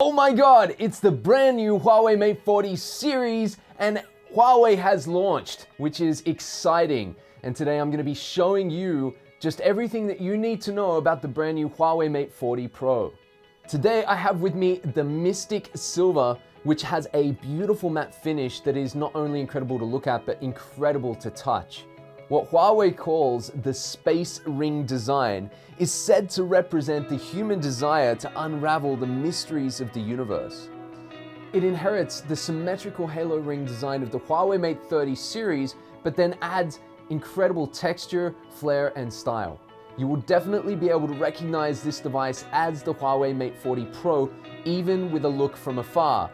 Oh my god, it's the brand new Huawei Mate 40 series and Huawei has launched, which is exciting. And today I'm going to be showing you just everything that you need to know about the brand new Huawei Mate 40 Pro. Today I have with me the Mystic Silver, which has a beautiful matte finish that is not only incredible to look at, but incredible to touch. What Huawei calls the space ring design is said to represent the human desire to unravel the mysteries of the universe. It inherits the symmetrical halo ring design of the Huawei Mate 30 series, but then adds incredible texture, flair, and style. You will definitely be able to recognize this device as the Huawei Mate 40 Pro, even with a look from afar.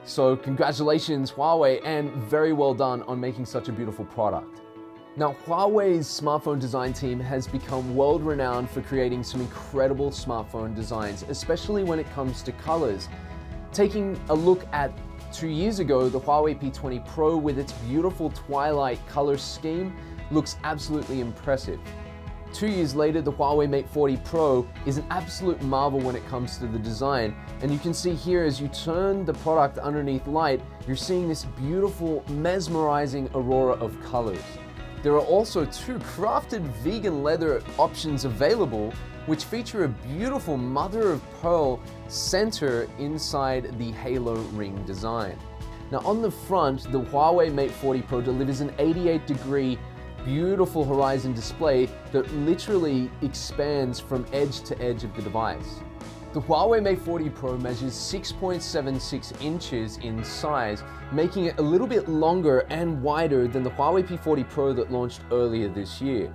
So congratulations Huawei, and very well done on making such a beautiful product. Now, Huawei's smartphone design team has become world-renowned for creating some incredible smartphone designs, especially when it comes to colors. Taking a look at 2 years ago, the Huawei P20 Pro with its beautiful twilight color scheme looks absolutely impressive. 2 years later, the Huawei Mate 40 Pro is an absolute marvel when it comes to the design. And you can see here as you turn the product underneath light, you're seeing this beautiful, mesmerizing aurora of colors. There are also 2 crafted vegan leather options available, which feature a beautiful mother of pearl center inside the halo ring design. Now on the front, the Huawei Mate 40 Pro delivers an 88-degree beautiful horizon display that literally expands from edge to edge of the device. The Huawei Mate 40 Pro measures 6.76 inches in size, making it a little bit longer and wider than the Huawei P40 Pro that launched earlier this year.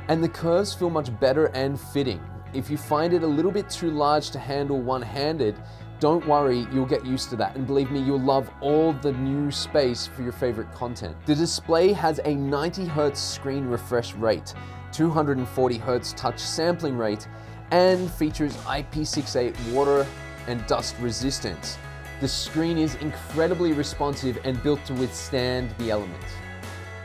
And the curves feel much better and fitting. If you find it a little bit too large to handle one-handed, don't worry, you'll get used to that, and believe me, you'll love all the new space for your favorite content. The display has a 90 Hz screen refresh rate, 240 Hz touch sampling rate, and features IP68 water and dust resistance. The screen is incredibly responsive and built to withstand the elements.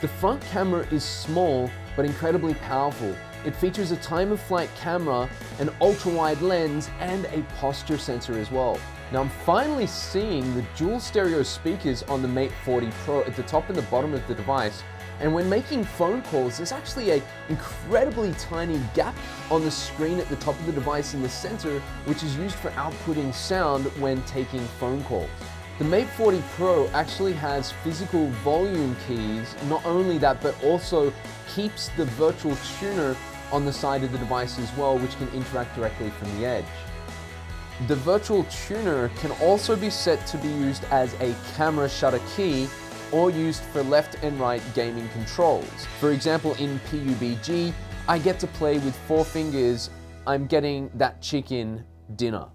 The front camera is small but incredibly powerful. It features a time-of-flight camera, an ultra-wide lens, and a posture sensor as well. Now I'm finally seeing the dual stereo speakers on the Mate 40 Pro at the top and the bottom of the device. And when making phone calls, there's actually an incredibly tiny gap on the screen at the top of the device in the center, which is used for outputting sound when taking phone calls. The Mate 40 Pro actually has physical volume keys. Not only that, but also keeps the virtual tuner on the side of the device as well, which can interact directly from the edge. The virtual tuner can also be set to be used as a camera shutter key or used for left and right gaming controls. For example, in PUBG, I get to play with 4 fingers. I'm getting that chicken dinner.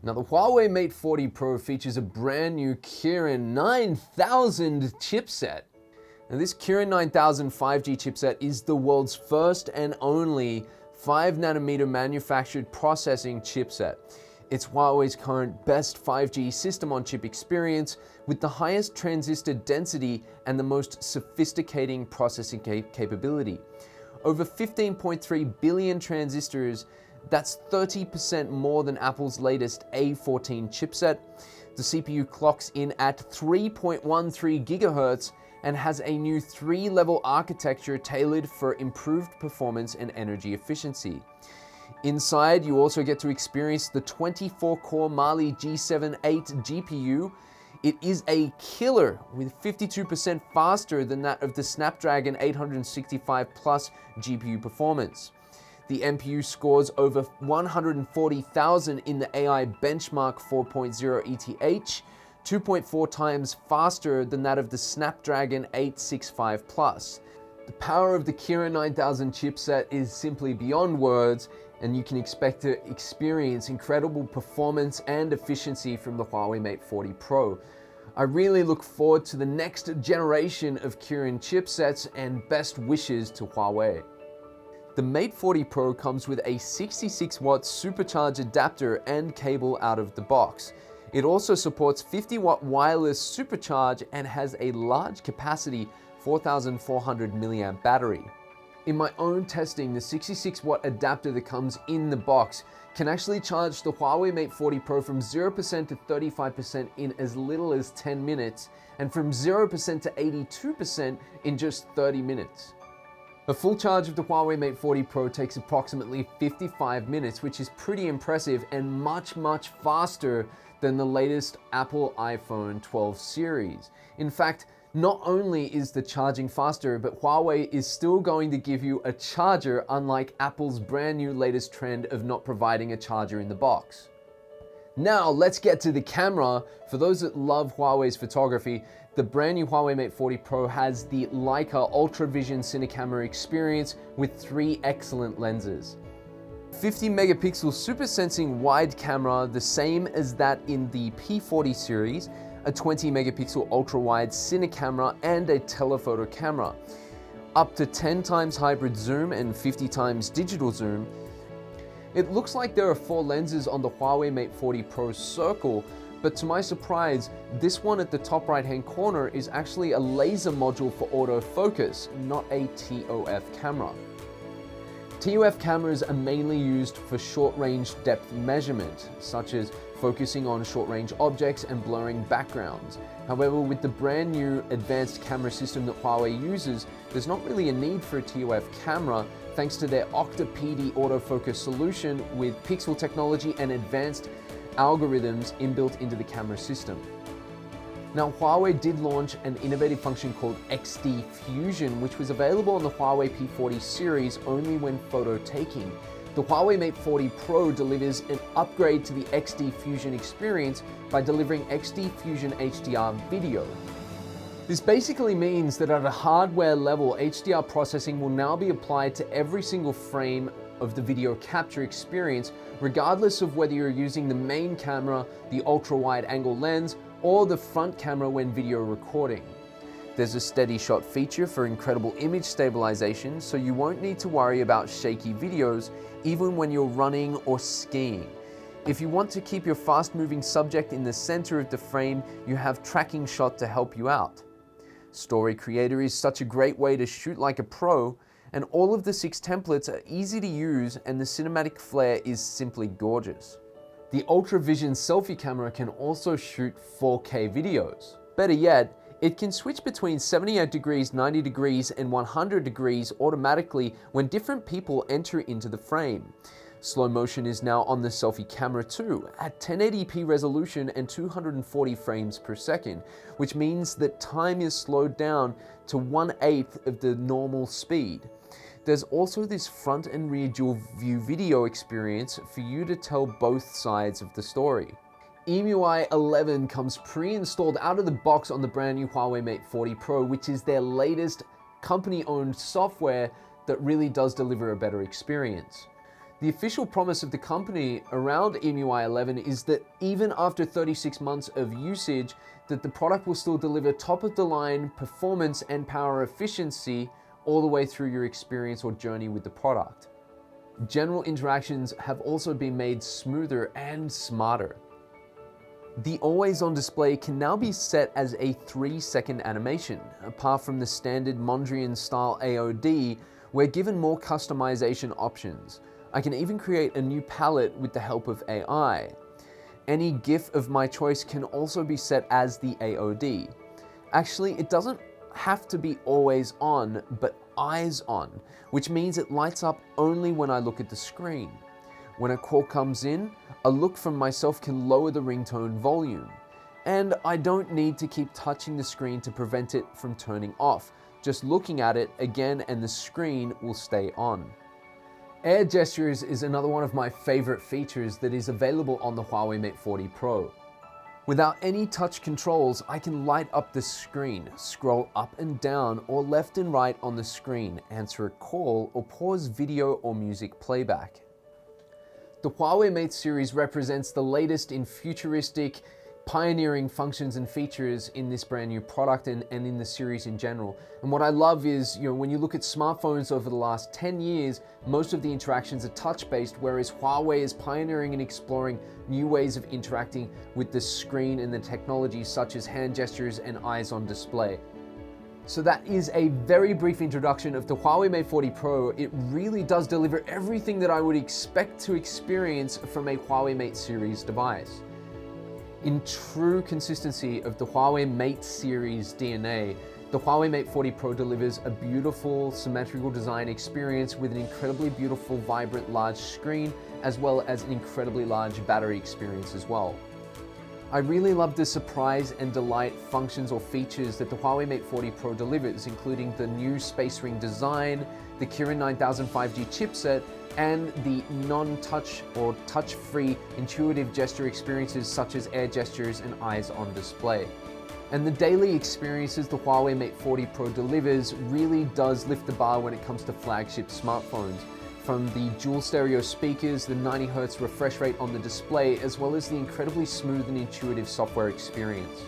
Now the Huawei Mate 40 Pro features a brand new Kirin 9000 chipset. Now this Kirin 9000 5G chipset is the world's first and only 5nm manufactured processing chipset. It's Huawei's current best 5G system-on-chip experience with the highest transistor density and the most sophisticating processing capability. Over 15.3 billion transistors, that's 30% more than Apple's latest A14 chipset. The CPU clocks in at 3.13 GHz and has a new 3-level architecture tailored for improved performance and energy efficiency. Inside, you also get to experience the 24-core Mali G7-8 GPU. It is a killer with 52% faster than that of the Snapdragon 865 Plus GPU performance. The NPU scores over 140,000 in the AI Benchmark 4.0 ETH, 2.4 times faster than that of the Snapdragon 865 Plus. The power of the Kirin 9000 chipset is simply beyond words, and you can expect to experience incredible performance and efficiency from the Huawei Mate 40 Pro. I really look forward to the next generation of Kirin chipsets, and best wishes to Huawei. The Mate 40 Pro comes with a 66-watt supercharged adapter and cable out of the box. It also supports 50-watt wireless supercharge and has a large capacity 4,400 mAh battery. In my own testing, the 66-watt adapter that comes in the box can actually charge the Huawei Mate 40 Pro from 0% to 35% in as little as 10 minutes, and from 0% to 82% in just 30 minutes. A full charge of the Huawei Mate 40 Pro takes approximately 55 minutes, which is pretty impressive and much faster than the latest Apple iPhone 12 series. In fact, not only is the charging faster, but Huawei is still going to give you a charger, unlike Apple's brand new latest trend of not providing a charger in the box. Now let's get to the camera. For those that love Huawei's photography, the brand new Huawei Mate 40 Pro has the Leica Ultra Vision Cine camera experience with 3 excellent lenses. 50 megapixel super sensing wide camera, the same as that in the P40 series, a 20 megapixel ultra wide cine camera, and a telephoto camera. Up to 10 times hybrid zoom and 50 times digital zoom. It looks like there are 4 lenses on the Huawei Mate 40 Pro Circle, but to my surprise, this one at the top right hand corner is actually a laser module for autofocus, not a TOF camera. TOF cameras are mainly used for short-range depth measurement, such as focusing on short-range objects and blurring backgrounds. However, with the brand new advanced camera system that Huawei uses, there's not really a need for a TOF camera thanks to their Octa-PD autofocus solution with pixel technology and advanced algorithms inbuilt into the camera system. Now, Huawei did launch an innovative function called XD Fusion, which was available on the Huawei P40 series only when photo taking. The Huawei Mate 40 Pro delivers an upgrade to the XD Fusion experience by delivering XD Fusion HDR video. This basically means that at a hardware level, HDR processing will now be applied to every single frame of the video capture experience, regardless of whether you're using the main camera, the ultra-wide angle lens, or the front camera when video recording. There's a steady shot feature for incredible image stabilization, so you won't need to worry about shaky videos even when you're running or skiing. If you want to keep your fast-moving subject in the center of the frame, you have tracking shot to help you out. Story Creator is such a great way to shoot like a pro, and all of the 6 templates are easy to use, and the cinematic flair is simply gorgeous. The Ultra Vision selfie camera can also shoot 4K videos. Better yet, it can switch between 78 degrees, 90 degrees, and 100 degrees automatically when different people enter into the frame. Slow motion is now on the selfie camera too, at 1080p resolution and 240 frames per second, which means that time is slowed down to 1/8 of the normal speed. There's also this front and rear dual view video experience for you to tell both sides of the story. HUAWEI 11 comes pre-installed out of the box on the brand new Huawei Mate 40 Pro, which is their latest company-owned software that really does deliver a better experience. The official promise of the company around HUAWEI 11 is that even after 36 months of usage, that the product will still deliver top-of-the-line performance and power efficiency all the way through your experience or journey with the product. General interactions have also been made smoother and smarter. The always-on display can now be set as a 3-second animation. Apart from the standard Mondrian-style AOD, we're given more customization options. I can even create a new palette with the help of AI. Any GIF of my choice can also be set as the AOD. Actually, it doesn't have to be always on, but eyes on, which means it lights up only when I look at the screen. When a call comes in, a look from myself can lower the ringtone volume. And I don't need to keep touching the screen to prevent it from turning off. Just looking at it again and the screen will stay on. Air gestures is another one of my favorite features that is available on the Huawei Mate 40 Pro. Without any touch controls, I can light up the screen, scroll up and down or left and right on the screen, answer a call, or pause video or music playback. The Huawei Mate series represents the latest in futuristic, pioneering functions and features in this brand new product and in the series in general. And what I love is, when you look at smartphones over the last 10 years, most of the interactions are touch-based, whereas Huawei is pioneering and exploring new ways of interacting with the screen and the technologies such as hand gestures and eyes on display. So that is a very brief introduction of the Huawei Mate 40 Pro. It really does deliver everything that I would expect to experience from a Huawei Mate series device. In true consistency of the Huawei Mate series DNA, the Huawei Mate 40 Pro delivers a beautiful symmetrical design experience with an incredibly beautiful, vibrant, large screen, as well as an incredibly large battery experience as well. I really love the surprise and delight functions or features that the Huawei Mate 40 Pro delivers, including the new Space Ring design, the Kirin 9000 5G chipset, and the non-touch or touch-free intuitive gesture experiences such as air gestures and eyes on display. And the daily experiences the Huawei Mate 40 Pro delivers really does lift the bar when it comes to flagship smartphones. From the dual stereo speakers, the 90 Hz refresh rate on the display, as well as the incredibly smooth and intuitive software experience.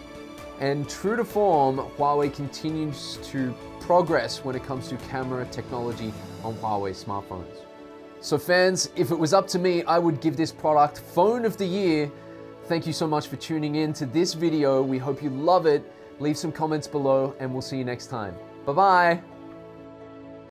And true to form, Huawei continues to progress when it comes to camera technology on Huawei smartphones. So fans, if it was up to me, I would give this product Phone of the Year. Thank you so much for tuning in to this video. We hope you love it. Leave some comments below and we'll see you next time. Bye-bye.